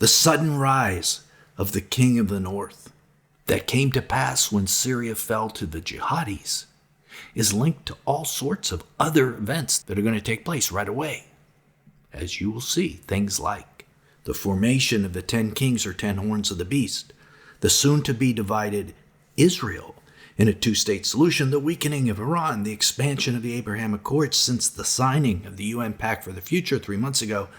The sudden rise of the king of the north that came to pass when Syria fell to the Jihadis is linked to all sorts of other events that are going to take place right away. As you will see, things like the formation of the 10 kings or 10 horns of the beast, the soon-to-be divided Israel in a two-state solution, the weakening of Iran, the expansion of the Abraham Accords since the signing of the UN Pact for the Future 3 months ago.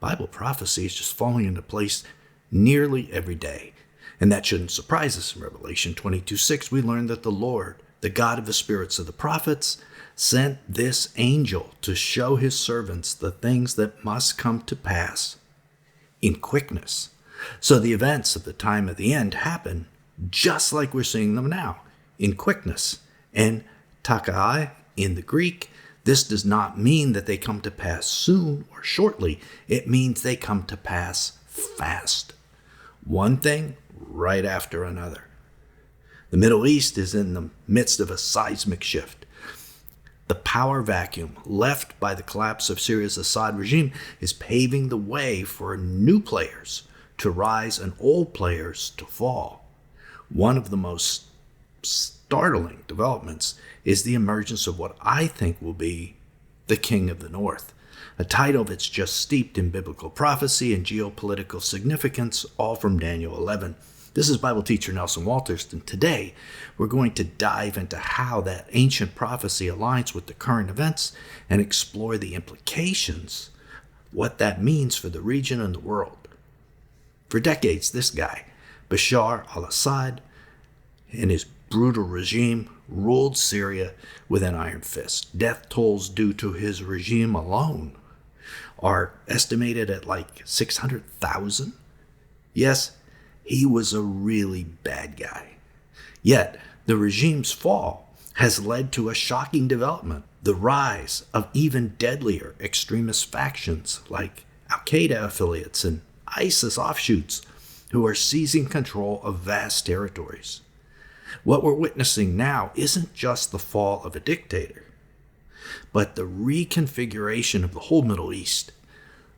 Bible prophecy is just falling into place nearly every day. And that shouldn't surprise us. In Revelation 22:6, we learn that the Lord, the God of the spirits of the prophets, sent this angel to show his servants the things that must come to pass in quickness. So the events of the time of the end happen just like we're seeing them now, in quickness. And takai in the Greek, this does not mean that they come to pass soon or shortly. It means they come to pass fast. One thing right after another. The Middle East is in the midst of a seismic shift. The power vacuum left by the collapse of Syria's Assad regime is paving the way for new players to rise and old players to fall. One of the most startling developments is the emergence of what I think will be the King of the North, a title that's just steeped in biblical prophecy and geopolitical significance, all from Daniel 11. This is Bible teacher Nelson Walters, and today we're going to dive into how that ancient prophecy aligns with the current events and explore the implications, what that means for the region and the world. For decades, this guy, Bashar al-Assad, and his brutal regime ruled Syria with an iron fist. Death tolls due to his regime alone are estimated at like 600,000. Yes, he was a really bad guy. Yet, the regime's fall has led to a shocking development, the rise of even deadlier extremist factions like Al-Qaeda affiliates and ISIS offshoots who are seizing control of vast territories. What we're witnessing now isn't just the fall of a dictator, but the reconfiguration of the whole Middle East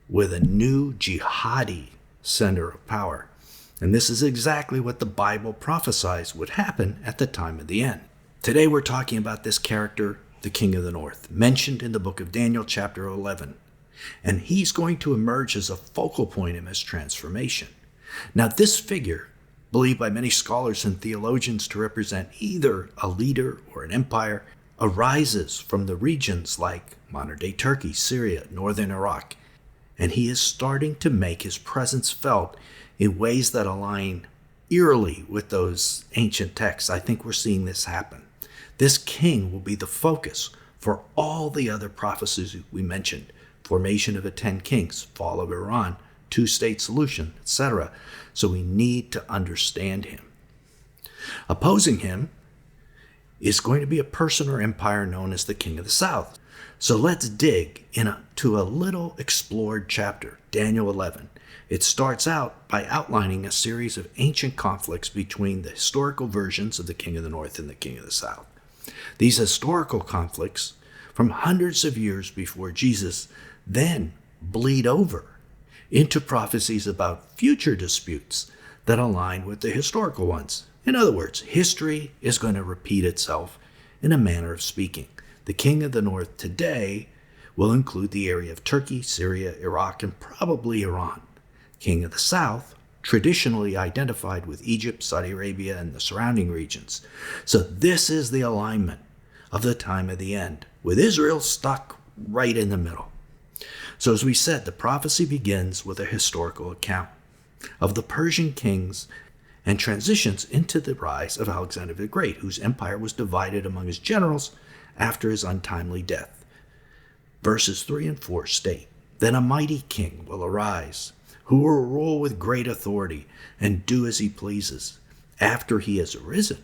with a new Jihadi center of power. And this is exactly what the Bible prophesies would happen at the time of the end. Today we're talking about this character, the King of the North, mentioned in the book of Daniel chapter 11. And he's going to emerge as a focal point in his transformation. Now this figure, believed by many scholars and theologians to represent either a leader or an empire, arises from the regions like modern-day Turkey, Syria, northern Iraq, and he is starting to make his presence felt in ways that align eerily with those ancient texts. I think we're seeing this happen. This king will be the focus for all the other prophecies we mentioned: formation of the 10 kings, fall of Iran, two-state solution, etc. So we need to understand him. Opposing him is going to be a person or empire known as the King of the South. So let's dig into a little explored chapter, Daniel 11. It starts out by outlining a series of ancient conflicts between the historical versions of the King of the North and the King of the South. These historical conflicts, from hundreds of years before Jesus, then bleed over into prophecies about future disputes that align with the historical ones. In other words, history is going to repeat itself in a manner of speaking. The King of the North today will include the area of Turkey, Syria, Iraq, and probably Iran. King of the South, traditionally identified with Egypt, Saudi Arabia, and the surrounding regions. So this is the alignment of the time of the end, with Israel stuck right in the middle. So as we said, the prophecy begins with a historical account of the Persian kings and transitions into the rise of Alexander the Great, whose empire was divided among his generals after his untimely death. Verses 3 and 4 state, "Then a mighty king will arise, who will rule with great authority and do as he pleases. After he has arisen,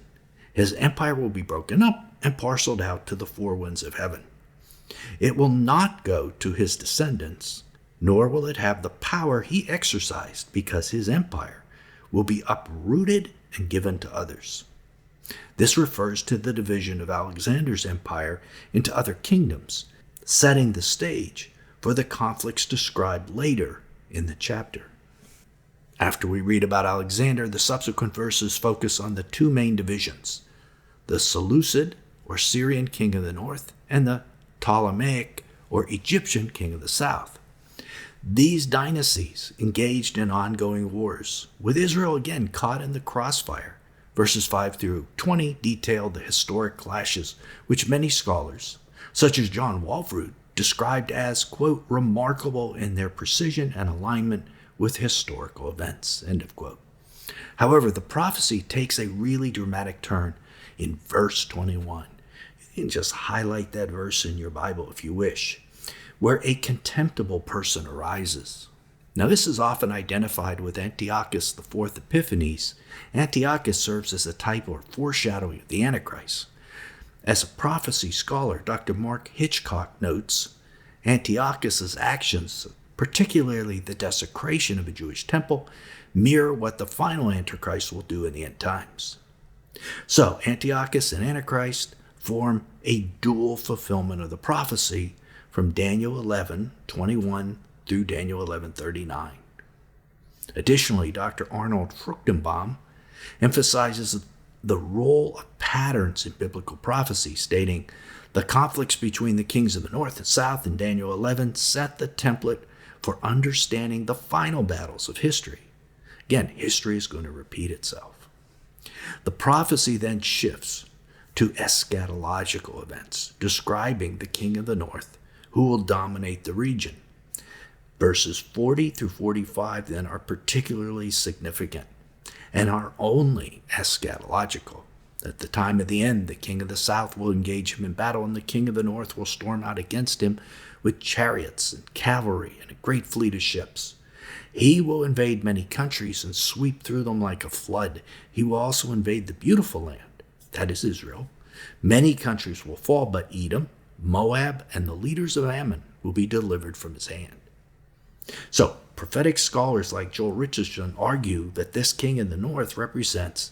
his empire will be broken up and parceled out to the four winds of heaven. It will not go to his descendants, nor will it have the power he exercised, because his empire will be uprooted and given to others." This refers to the division of Alexander's empire into other kingdoms, setting the stage for the conflicts described later in the chapter. After we read about Alexander, the subsequent verses focus on the two main divisions, the Seleucid or Syrian king of the north and the Ptolemaic or Egyptian king of the south. These dynasties engaged in ongoing wars, with Israel again caught in the crossfire. Verses 5 through 20 detail the historic clashes which many scholars, such as John Walford, described as, quote, remarkable in their precision and alignment with historical events, end of quote. However, the prophecy takes a really dramatic turn in verse 21. You can just highlight that verse in your Bible if you wish, where a contemptible person arises. Now, this is often identified with Antiochus IV Epiphanes. Antiochus serves as a type or foreshadowing of the Antichrist. As a prophecy scholar, Dr. Mark Hitchcock notes, Antiochus's actions, particularly the desecration of a Jewish temple, mirror what the final Antichrist will do in the end times. So, Antiochus and Antichrist form a dual fulfillment of the prophecy from Daniel 11:21 through Daniel 11:39. Additionally, Dr. Arnold Fruchtenbaum emphasizes the role of patterns in biblical prophecy, stating, the conflicts between the kings of the north and south in Daniel 11 set the template for understanding the final battles of history. Again, history is going to repeat itself. The prophecy then shifts to eschatological events, describing the king of the north who will dominate the region. Verses 40 through 45 then are particularly significant and are only eschatological. At the time of the end, the king of the south will engage him in battle, and the king of the north will storm out against him with chariots and cavalry and a great fleet of ships. He will invade many countries and sweep through them like a flood. He will also invade the beautiful land, that is Israel. Many countries will fall, but Edom, Moab, and the leaders of Ammon will be delivered from his hand. So, prophetic scholars like Joel Richardson argue that this king in the north represents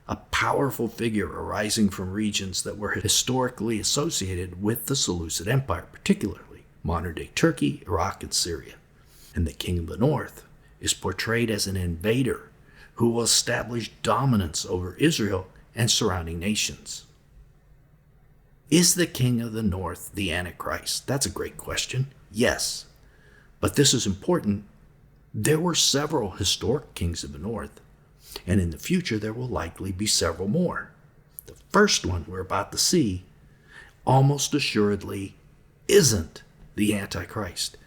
a powerful figure arising from regions that were historically associated with the Seleucid Empire, particularly modern-day Turkey, Iraq, and Syria. And the king of the north is portrayed as an invader who will establish dominance over Israel and surrounding nations. Is the king of the north the Antichrist? That's a great question. Yes. But this is important. There were several historic kings of the north, and in the future there will likely be several more. The first one we're about to see almost assuredly isn't the Antichrist.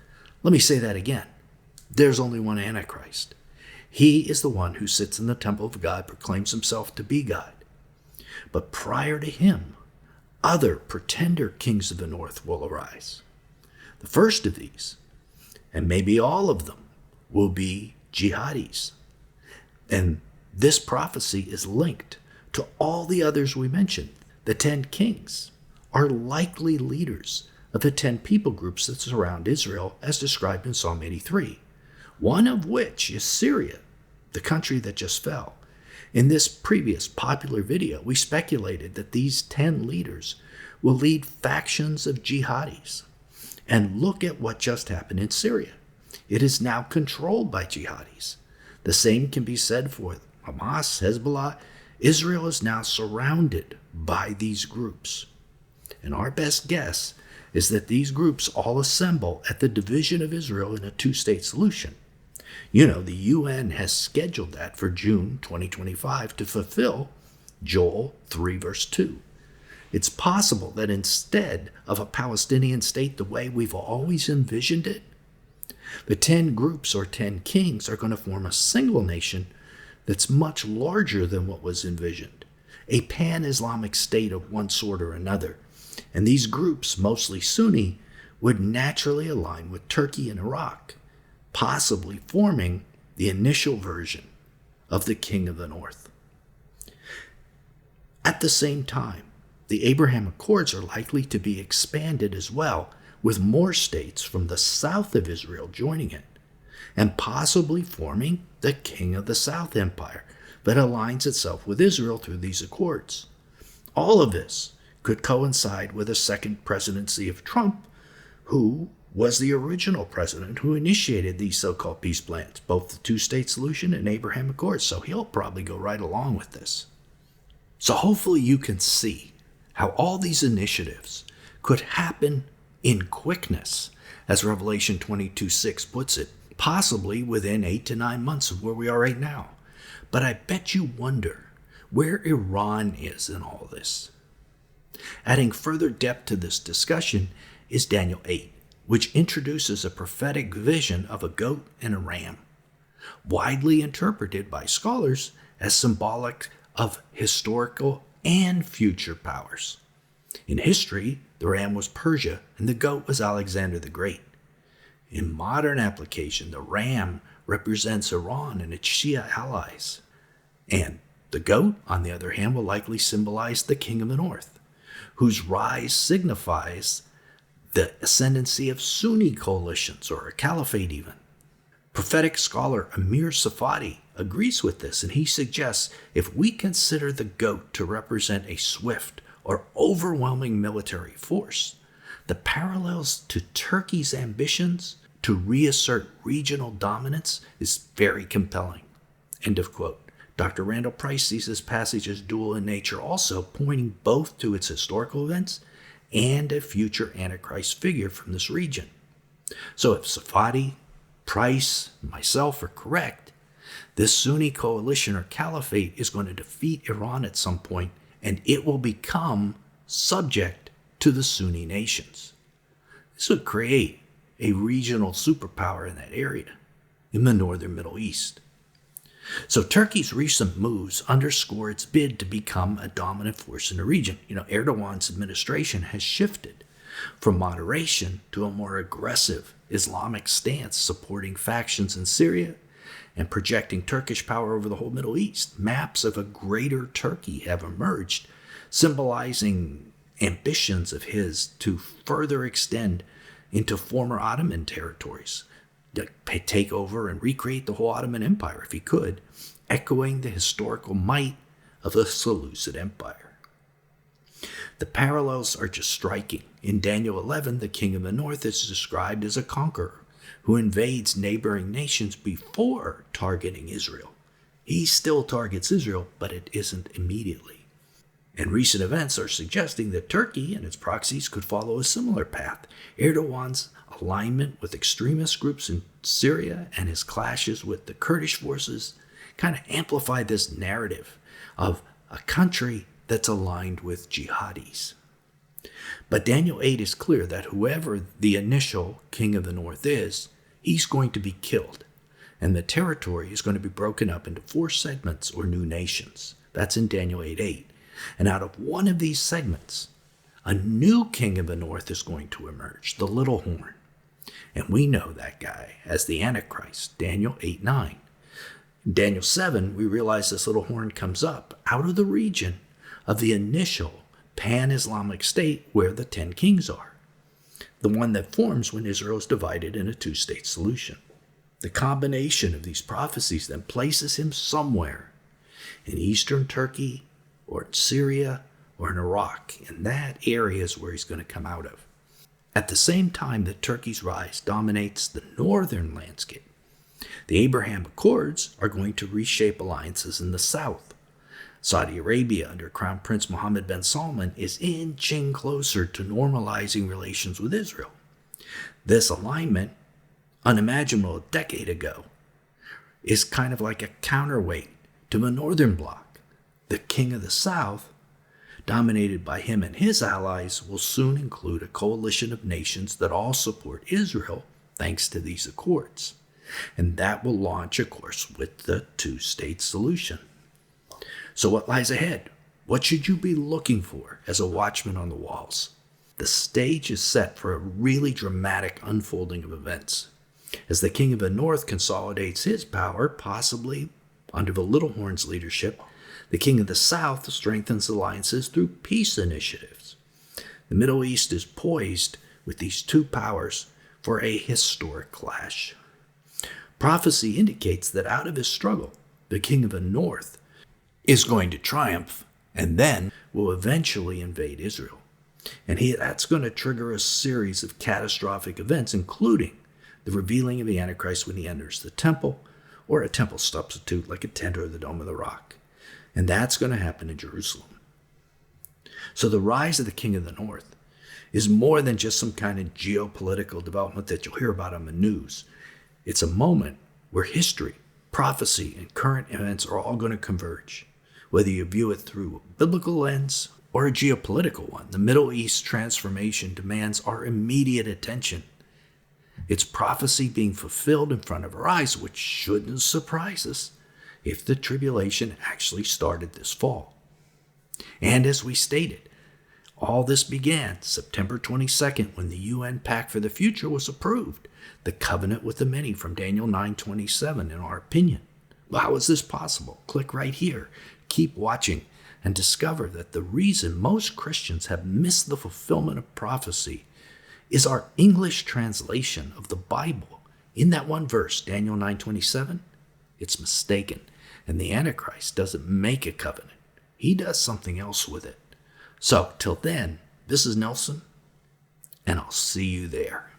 Let me say that again. There's only one Antichrist. He is the one who sits in the temple of God, proclaims himself to be God. But prior to him, other pretender kings of the north will arise. The first of these, and maybe all of them, will be Jihadis. And this prophecy is linked to all the others we mentioned. The 10 kings are likely leaders of the 10 people groups that surround Israel as described in Psalm 83, one of which is Syria, the country that just fell. In this previous popular video, we speculated that these 10 leaders will lead factions of jihadis. And look at what just happened in Syria. It is now controlled by jihadis. The same can be said for Hamas, Hezbollah. Israel is now surrounded by these groups. And our best guess is that these groups all assemble at the division of Israel in a two-state solution. You know, the UN has scheduled that for June 2025 to fulfill Joel 3 verse 2. It's possible that instead of a Palestinian state the way we've always envisioned it, the 10 groups or 10 kings are going to form a single nation that's much larger than what was envisioned, a pan-Islamic state of one sort or another. And these groups, mostly Sunni, would naturally align with Turkey and Iraq, possibly forming the initial version of the King of the North. At the same time, the Abraham Accords are likely to be expanded as well, with more states from the south of Israel joining it, and possibly forming the King of the South Empire that aligns itself with Israel through these accords. All of this could coincide with a second presidency of Trump, who was the original president who initiated these so-called peace plans, both the two-state solution and Abraham Accords, so he'll probably go right along with this. So hopefully you can see how all these initiatives could happen in quickness, as Revelation 22:6 puts it, possibly within 8 to 9 months of where we are right now. But I bet you wonder where Iran is in all this. Adding further depth to this discussion is Daniel 8, which introduces a prophetic vision of a goat and a ram, widely interpreted by scholars as symbolic of historical and future powers. In history, the ram was Persia and the goat was Alexander the Great. In modern application, the ram represents Iran and its Shia allies, and the goat, on the other hand, will likely symbolize the king of the north, whose rise signifies the ascendancy of Sunni coalitions, or a caliphate even. Prophetic scholar Amir Safadi agrees with this, and he suggests if we consider the goat to represent a swift or overwhelming military force, the parallels to Turkey's ambitions to reassert regional dominance is very compelling. End of quote. Dr. Randall Price sees this passage as dual in nature, also pointing both to its historical events and a future Antichrist figure from this region. So if Safadi, Price, and myself are correct, this Sunni coalition or caliphate is going to defeat Iran at some point, and it will become subject to the Sunni nations. This would create a regional superpower in that area, in the northern Middle East. So Turkey's recent moves underscore its bid to become a dominant force in the region. Erdogan's administration has shifted from moderation to a more aggressive Islamic stance, supporting factions in Syria and projecting Turkish power over the whole Middle East. Maps of a greater Turkey have emerged, symbolizing ambitions of his to further extend into former Ottoman territories, to take over and recreate the whole Ottoman Empire if he could, echoing the historical might of the Seleucid Empire. The parallels are just striking. In Daniel 11, the king of the north is described as a conqueror who invades neighboring nations before targeting Israel. He still targets Israel, but it isn't immediately. And recent events are suggesting that Turkey and its proxies could follow a similar path. Erdogan's alignment with extremist groups in Syria and his clashes with the Kurdish forces kind of amplify this narrative of a country that's aligned with jihadis. But Daniel 8 is clear that whoever the initial king of the north is, he's going to be killed, and the territory is going to be broken up into 4 segments or new nations. That's in Daniel 8:8. And out of one of these segments, a new king of the north is going to emerge, the little horn. And we know that guy as the Antichrist, Daniel 8:9. In Daniel 7, we realize this little horn comes up out of the region of the initial pan-Islamic state where the 10 kings are, the one that forms when Israel is divided in a 2-state solution. The combination of these prophecies then places him somewhere in eastern Turkey, or in Syria, or in Iraq, and that area is where he's going to come out of. At the same time that Turkey's rise dominates the northern landscape, the Abraham Accords are going to reshape alliances in the south. Saudi Arabia, under Crown Prince Mohammed bin Salman, is inching closer to normalizing relations with Israel. This alignment, unimaginable a decade ago, is kind of like a counterweight to the northern bloc. The king of the south, dominated by him and his allies, will soon include a coalition of nations that all support Israel thanks to these accords. And that will launch, of course, with the 2-state solution. So what lies ahead? What should you be looking for as a watchman on the walls? The stage is set for a really dramatic unfolding of events. As the king of the north consolidates his power, possibly under the little horn's leadership, the king of the south strengthens alliances through peace initiatives. The Middle East is poised with these two powers for a historic clash. Prophecy indicates that out of his struggle, the king of the north is going to triumph and then will eventually invade Israel. And that's going to trigger a series of catastrophic events, including the revealing of the Antichrist when he enters the temple, or a temple substitute like a tent or the Dome of the Rock. And that's going to happen in Jerusalem. So the rise of the King of the North is more than just some kind of geopolitical development that you'll hear about on the news. It's a moment where history, prophecy, and current events are all going to converge. Whether you view it through a biblical lens or a geopolitical one, the Middle East transformation demands our immediate attention. It's prophecy being fulfilled in front of our eyes, which shouldn't surprise us if the tribulation actually started this fall. And as we stated, all this began September 22nd when the UN Pact for the Future was approved, the covenant with the many from Daniel 9:27, in our opinion. Well, how is this possible? Click right here. Keep watching and discover that the reason most Christians have missed the fulfillment of prophecy is our English translation of the Bible. In that one verse, Daniel 9:27, it's mistaken. And the Antichrist doesn't make a covenant. He does something else with it. So, till then, this is Nelson, and I'll see you there.